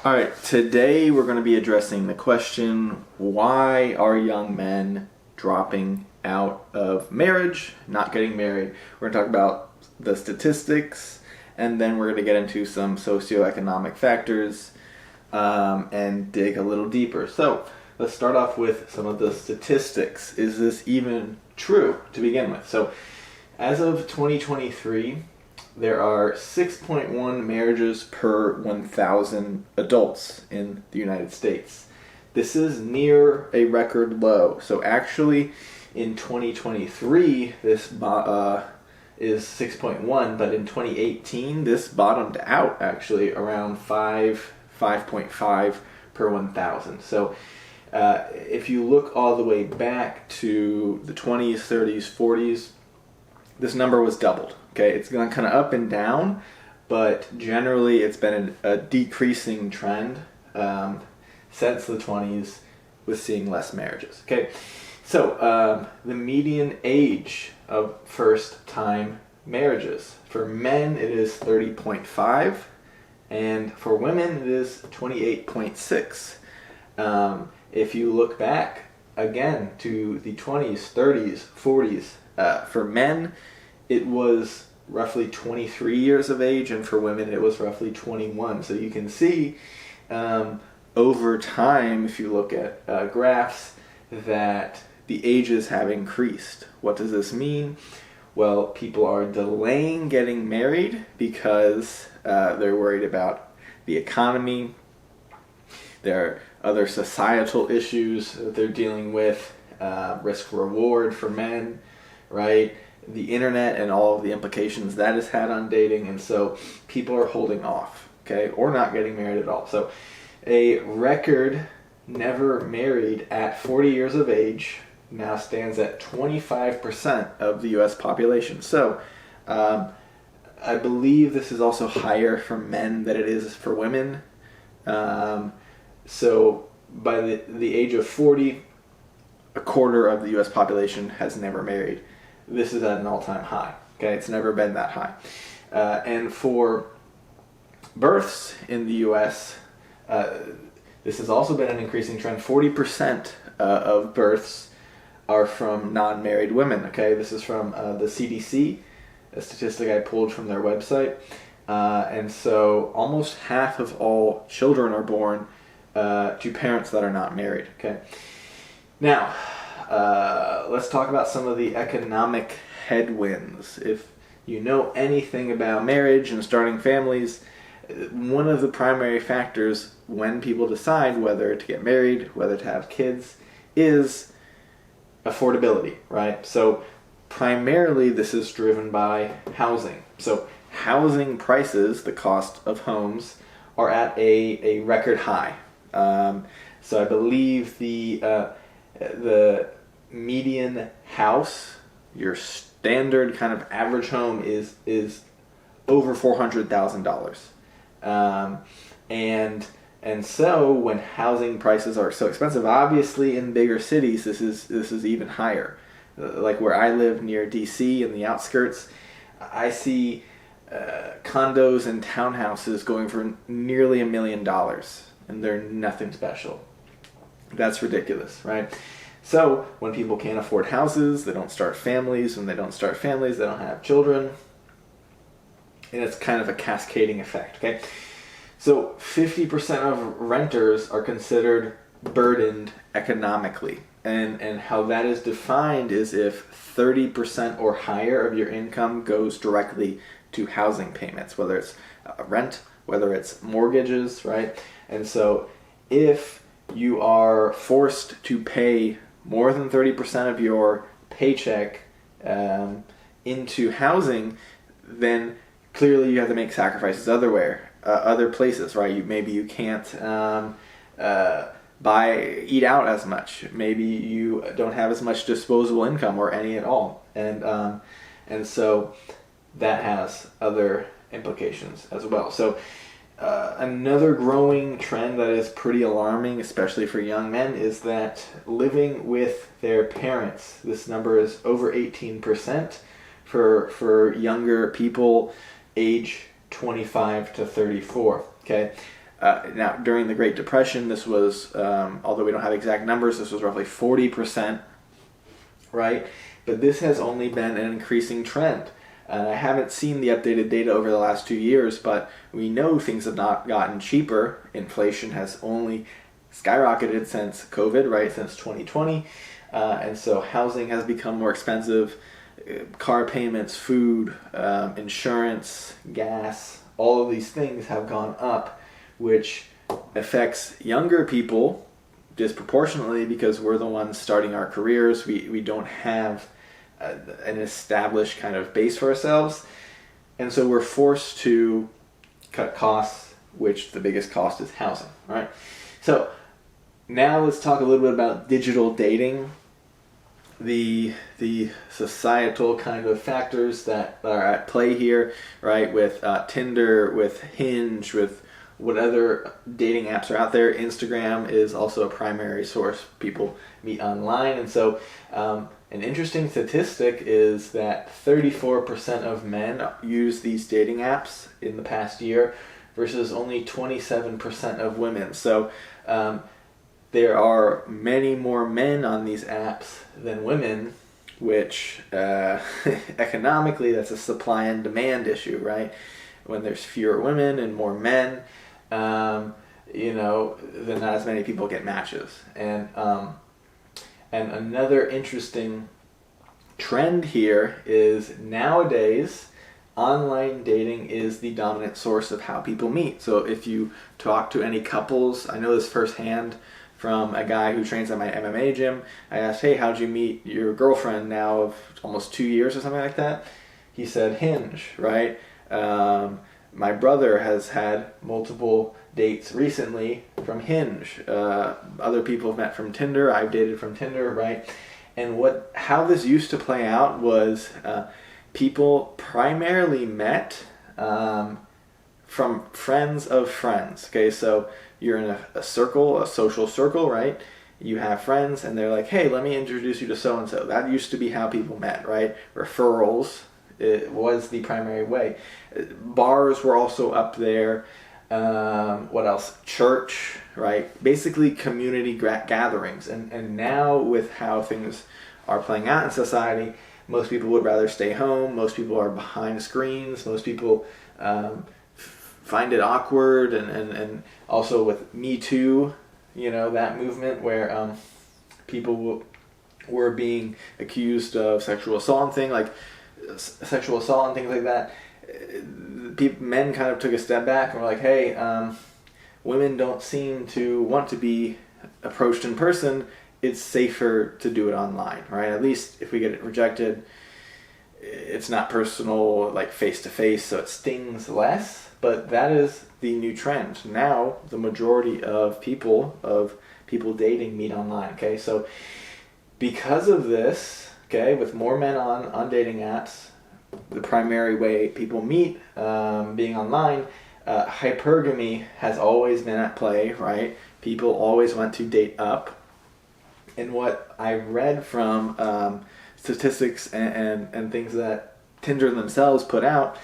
All right, today we're going to be addressing the question, why are young men dropping out of marriage, not getting married? We're going to talk about the statistics, and then we're going to get into some socioeconomic factors and dig a little deeper. So let's start off with some of the statistics. Is this even true to begin with? So as of 2023, there are 6.1 marriages per 1,000 adults in the United States. This is near a record low. So actually, in 2023, this is 6.1, but in 2018, this bottomed out actually around 5.5 per 1,000. So if you look all the way back to the 20s, 30s, 40s, this number was doubled. Okay, it's gone kind of up and down, but generally it's been a decreasing trend since the 20s with seeing less marriages. Okay, so the median age of first-time marriages. For men, it is 30.5, and for women, it is 28.6. If you look back, again, to the 20s, 30s, 40s, for men, it was roughly 23 years of age, and for women it was roughly 21. So you can see over time, if you look at graphs, that the ages have increased. What does this mean? Well, people are delaying getting married because they're worried about the economy. There are other societal issues that they're dealing with, risk-reward for men, right? The internet and all of the implications that has had on dating, and so people are holding off, okay, or not getting married at all. So a record never married at 40 years of age now stands at 25% of the U.S. population. So I believe this is also higher for men than it is for women. So by the age of 40, a quarter of the U.S. population has never married. This is at an all-time high. Okay, it's never been that high. And for births in the U.S., this has also been an increasing trend. 40% of births are from non-married women. Okay, this is from the CDC, a statistic I pulled from their website. And so almost half of all children are born to parents that are not married. Okay, now, let's talk about some of the economic headwinds. If you know anything about marriage and starting families, one of the primary factors when people decide whether to get married, whether to have kids, is affordability, right? So primarily this is driven by housing. So housing prices, the cost of homes, are at a record high. So I believe the median house, your standard kind of average home, is over $400,000, and so when housing prices are so expensive, obviously in bigger cities this is even higher. Like where I live near DC in the outskirts, I see condos and townhouses going for nearly $1 million, and they're nothing special. That's ridiculous, right? So when people can't afford houses, they don't start families. When they don't start families, they don't have children. And it's kind of a cascading effect, okay? So 50% of renters are considered burdened economically. And how that is defined is if 30% or higher of your income goes directly to housing payments, whether it's rent, whether it's mortgages, right? And so if you are forced to pay more than 30% of your paycheck into housing, then clearly you have to make sacrifices other places, right? Maybe you can't eat out as much. Maybe you don't have as much disposable income or any at all, and so that has other implications as well. So another growing trend that is pretty alarming, especially for young men, is that living with their parents. This number is over 18% for younger people age 25 to 34. Okay, Now, during the Great Depression, this was, although we don't have exact numbers, this was roughly 40%, right? But this has only been an increasing trend. And I haven't seen the updated data over the last 2 years, but we know things have not gotten cheaper. Inflation has only skyrocketed since COVID, right, since 2020. And so housing has become more expensive. Car payments, food, insurance, gas, all of these things have gone up, which affects younger people disproportionately because we're the ones starting our careers. We don't have an established kind of base for ourselves. And so we're forced to cut costs, which the biggest cost is housing, right? So now let's talk a little bit about digital dating. The societal kind of factors that are at play here, right? With Tinder, with Hinge, with what other dating apps are out there. Instagram is also a primary source. People meet online. And so an interesting statistic is that 34% of men use these dating apps in the past year versus only 27% of women. So there are many more men on these apps than women, which economically that's a supply and demand issue, right? When there's fewer women and more men, then not as many people get matches. And another interesting trend here is nowadays online dating is the dominant source of how people meet. So if you talk to any couples, I know this firsthand from a guy who trains at my MMA gym. I asked, hey, how'd you meet your girlfriend now of almost 2 years or something like that? He said Hinge, right? My brother has had multiple dates recently from Hinge. Other people have met from Tinder. I've dated from Tinder, right? And how this used to play out was people primarily met from friends of friends. Okay, so you're in a circle, a social circle, right? You have friends, and they're like, hey, let me introduce you to so-and-so. That used to be how people met, right? Referrals, it was the primary way. Bars were also up there. What else? Church, right? Basically community gatherings. And now with how things are playing out in society, most people would rather stay home. Most people are behind screens. Most people find it awkward. And also with Me Too, that movement where people were being accused of sexual assault and things like that. Men kind of took a step back and were like, hey, women don't seem to want to be approached in person. It's safer to do it online, right? At least if we get it rejected, it's not personal, like face-to-face, so it stings less. But that is the new trend. Now, the majority of people dating meet online, okay? So because of this, okay, with more men on dating apps, the primary way people meet being online, hypergamy has always been at play, right? People always want to date up. And what I read from statistics and things that Tinder themselves put out,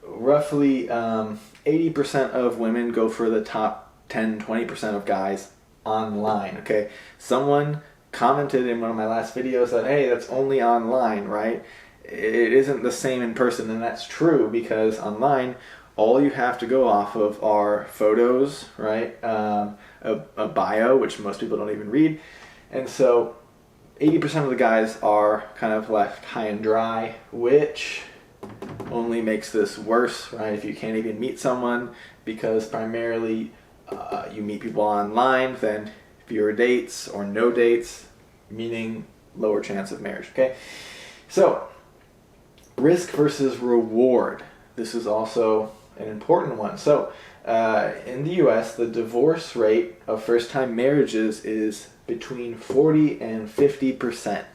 roughly 80% of women go for the top 10, 20% of guys online, okay? Someone commented in one of my last videos that, hey, that's only online, right? It isn't the same in person, and that's true because online, all you have to go off of are photos, right? A bio, which most people don't even read. And so 80% of the guys are kind of left high and dry, which only makes this worse, right? If you can't even meet someone because primarily you meet people online, then fewer dates or no dates, meaning lower chance of marriage, okay? So, risk versus reward. This is also an important one. So, in the US, the divorce rate of first-time marriages is between 40 and 50%.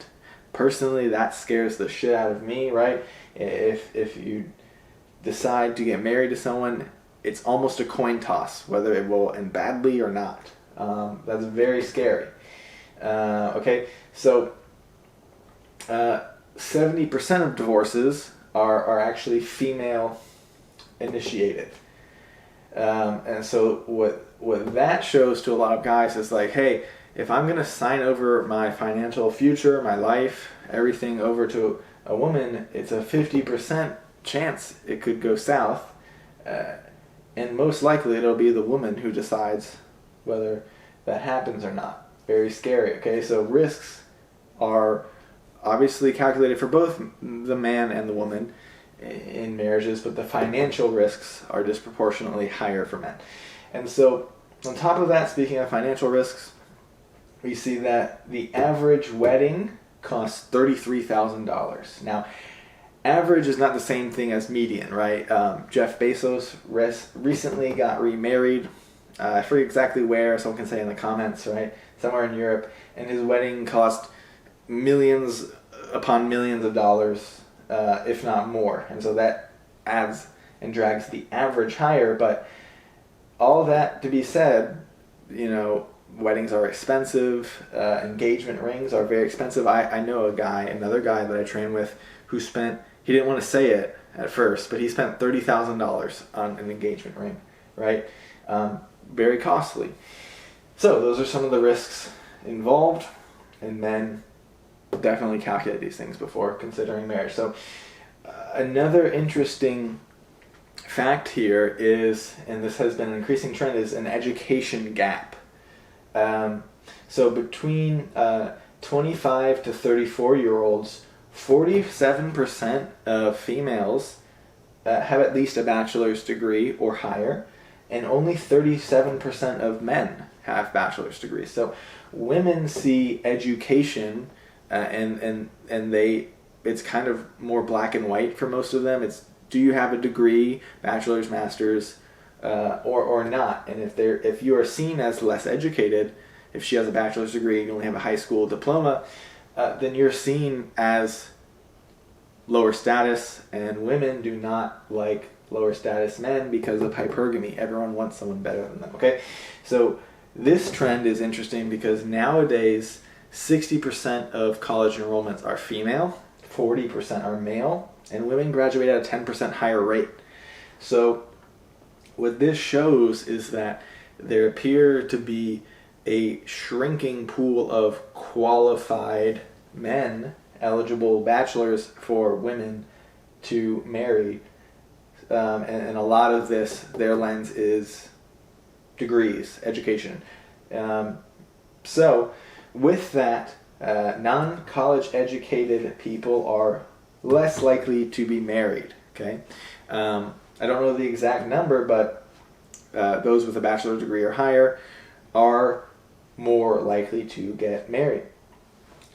Personally, that scares the shit out of me, right? If you decide to get married to someone, it's almost a coin toss, whether it will end badly or not. That's very scary. Okay, so 70% of divorces are actually female initiated. And so what that shows to a lot of guys is like, hey, if I'm going to sign over my financial future, my life, everything over to a woman, it's a 50% chance it could go south. And most likely it'll be the woman who decides whether that happens or not. Very scary, okay? So risks are obviously calculated for both the man and the woman in marriages, but the financial risks are disproportionately higher for men. And so on top of that, speaking of financial risks, we see that the average wedding costs $33,000. Now, average is not the same thing as median, right? Jeff Bezos recently got remarried. I forget exactly where, someone can say in the comments, right? Somewhere in Europe. And his wedding cost millions upon millions of dollars, if not more. And so that adds and drags the average higher. But all that to be said, weddings are expensive. Engagement rings are very expensive. I know another guy that I train with who he didn't want to say it at first, but he spent $30,000 on an engagement ring, right? Very costly. So those are some of the risks involved, and men definitely calculate these things before considering marriage. So another interesting fact here is, and this has been an increasing trend, is an education gap. So between 25 to 34-year-olds, 47% of females have at least a bachelor's degree or higher, and only 37% of men have bachelor's degrees. So women see education, and it's kind of more black and white for most of them. It's, do you have a degree, bachelor's, master's, or not? And if you are seen as less educated, if she has a bachelor's degree and you only have a high school diploma, then you're seen as lower status, and women do not like lower status men because of hypergamy. Everyone wants someone better than them, okay? So this trend is interesting because nowadays 60% of college enrollments are female, 40% are male, and women graduate at a 10% higher rate. So what this shows is that there appear to be a shrinking pool of qualified men, eligible bachelors for women to marry. And a lot of this, their lens is degrees, education. So with that, non-college educated people are less likely to be married, okay? I don't know the exact number, but those with a bachelor's degree or higher are more likely to get married.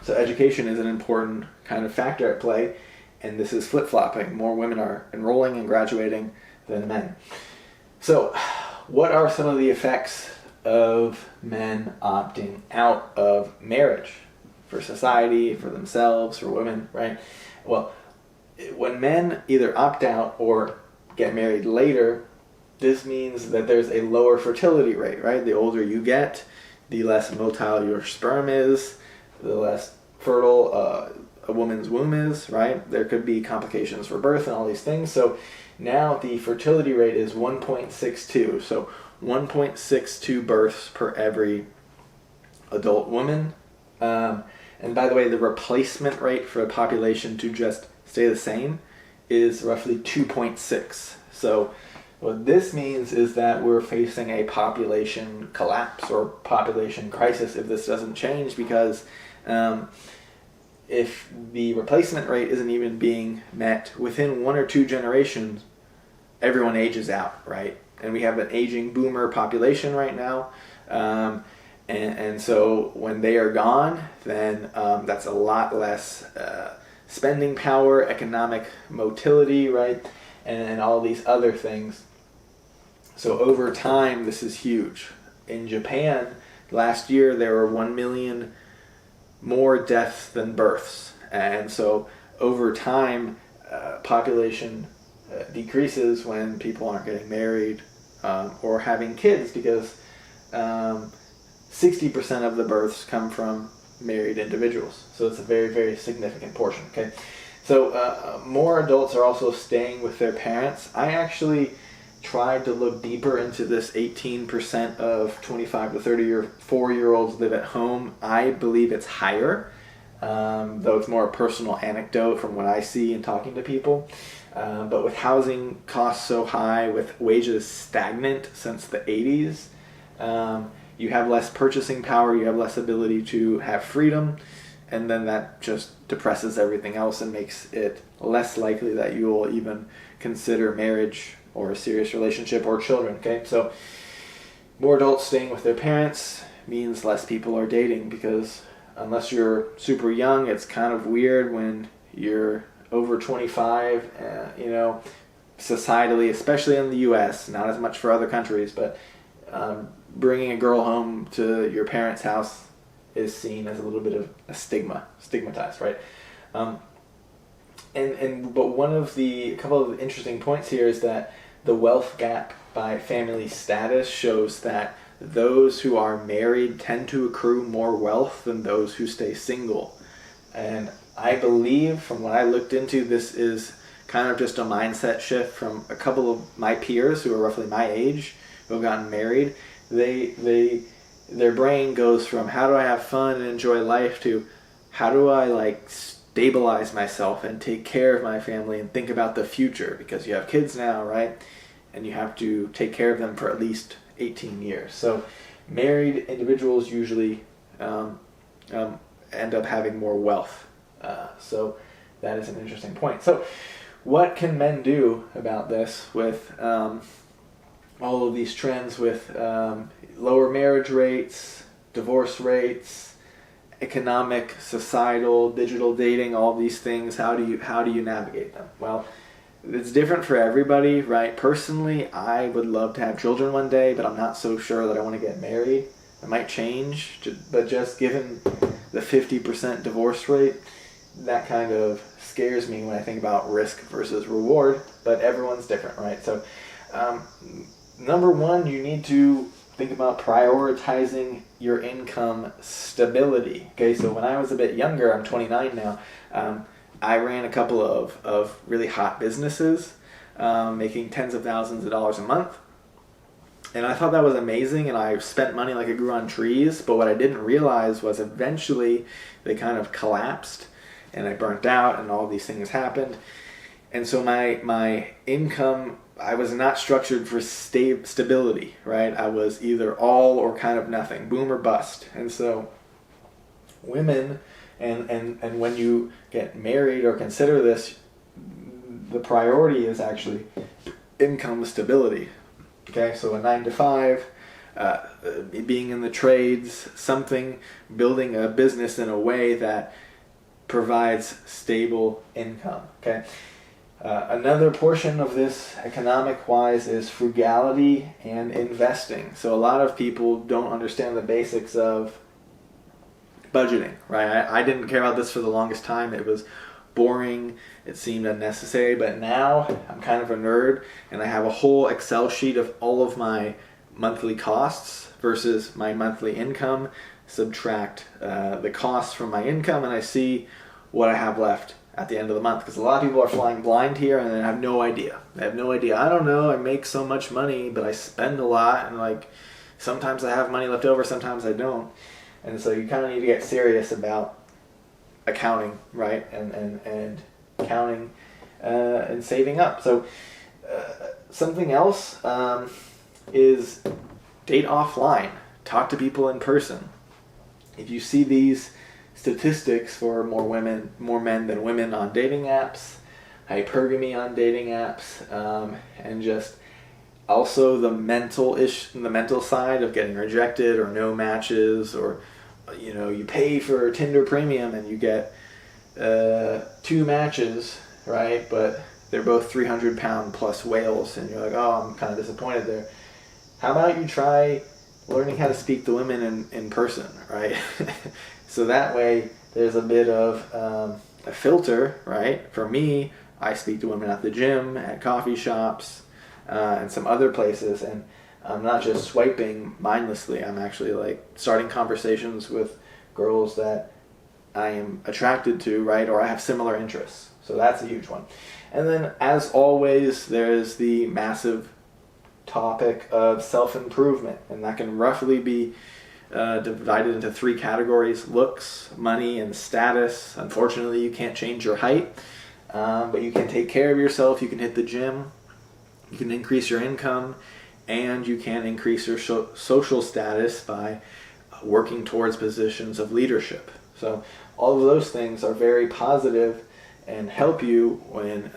So education is an important kind of factor at play, and this is flip-flopping. More women are enrolling and graduating than men. So what are some of the effects of men opting out of marriage for society, for themselves, for women, right? Well, when men either opt out or get married later, this means that there's a lower fertility rate, right? The older you get, the less motile your sperm is, the less fertile a woman's womb is, right? There could be complications for birth and all these things. So now the fertility rate is 1.62. So 1.62 births per every adult woman. And by the way, the replacement rate for a population to just stay the same is roughly 2.6. So what this means is that we're facing a population collapse or population crisis if this doesn't change, because if the replacement rate isn't even being met within 1 or 2 generations, everyone ages out, right? And we have an aging boomer population right now. And so when they are gone, then that's a lot less spending power, economic motility, right? And all these other things. So over time, this is huge. In Japan, last year there were 1 million more deaths than births. And so over time, population decreases when people aren't getting married or having kids, because 60% of the births come from married individuals. So it's a very, very significant portion, okay? So more adults are also staying with their parents. I actually tried to look deeper into this 18% of 25 to 34-year-olds live at home. I believe it's higher, though it's more a personal anecdote from what I see in talking to people. But with housing costs so high, with wages stagnant since the 80s, you have less purchasing power, you have less ability to have freedom, and then that just depresses everything else and makes it less likely that you will even consider marriage or a serious relationship or children. Okay, so more adults staying with their parents means less people are dating, because unless you're super young, it's kind of weird when you're over 25, societally, especially in the U.S., not as much for other countries, but bringing a girl home to your parents' house is seen as a little bit of a stigmatized, right? But a couple of interesting points here is that the wealth gap by family status shows that those who are married tend to accrue more wealth than those who stay single. And I believe, from what I looked into, this is kind of just a mindset shift from a couple of my peers who are roughly my age, who have gotten married. Their brain goes from how do I have fun and enjoy life to how do I stabilize myself and take care of my family and think about the future, because you have kids now, right? And you have to take care of them for at least 18 years. So married individuals usually end up having more wealth. So that is an interesting point. So what can men do about this with all of these trends, with lower marriage rates, divorce rates, economic, societal, digital dating, all these things? How do you navigate them? Well, it's different for everybody, right? Personally, I would love to have children one day, but I'm not so sure that I want to get married. It might change, but just given the 50% divorce rate, that kind of scares me when I think about risk versus reward, but everyone's different, right? So number one, you need to think about prioritizing your income stability. Okay, so when I was a bit younger, I'm 29 now, I ran a couple of really hot businesses, making tens of thousands of dollars a month. And I thought that was amazing, and I spent money like it grew on trees, but what I didn't realize was eventually they kind of collapsed, and I burnt out, and all these things happened. And so my income, I was not structured for stability, right? I was either all or kind of nothing, boom or bust. And so women, and when you get married or consider this, the priority is actually income stability. Okay, so a 9-to-5, being in the trades, building a business in a way that provides stable income. Okay, another portion of this economic-wise is frugality and investing. So a lot of people don't understand the basics of budgeting, right? I didn't care about this for the longest time. It was boring, it seemed unnecessary, but now I'm kind of a nerd, and I have a whole Excel sheet of all of my monthly costs versus my monthly income, subtract the costs from my income, and I see what I have left at the end of the month, because a lot of people are flying blind here and they have no idea. I don't know, I make so much money, but I spend a lot, and sometimes I have money left over, sometimes I don't. And so you kind of need to get serious about accounting, right? And counting and saving up. So something else is date offline. Talk to people in person. If you see these statistics for more men than women on dating apps, hypergamy on dating apps, and just also the mental side of getting rejected or no matches, or you pay for Tinder Premium and you get 2 matches, right? But they're both 300-pound plus whales, and you're like, oh, I'm kind of disappointed there. How about you try learning how to speak to women in person, right? So that way there's a bit of a filter, right? For me, I speak to women at the gym, at coffee shops, and some other places, and I'm not just swiping mindlessly. I'm actually starting conversations with girls that I am attracted to, right? Or I have similar interests. So that's a huge one. And then, as always, there's the massive topic of self-improvement, and that can roughly be divided into 3 categories: looks, money, and status. Unfortunately, you can't change your height, but you can take care of yourself. You can hit the gym, you can increase your income, and you can increase your social status by working towards positions of leadership. So all of those things are very positive and help you when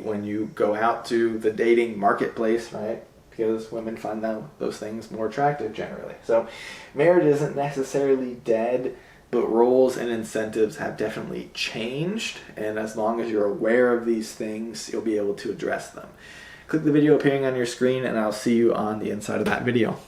when you go out to the dating marketplace, right? Because women find those things more attractive generally. So marriage isn't necessarily dead, but roles and incentives have definitely changed, and as long as you're aware of these things, you'll be able to address them. Click the video appearing on your screen, and I'll see you on the inside of that video.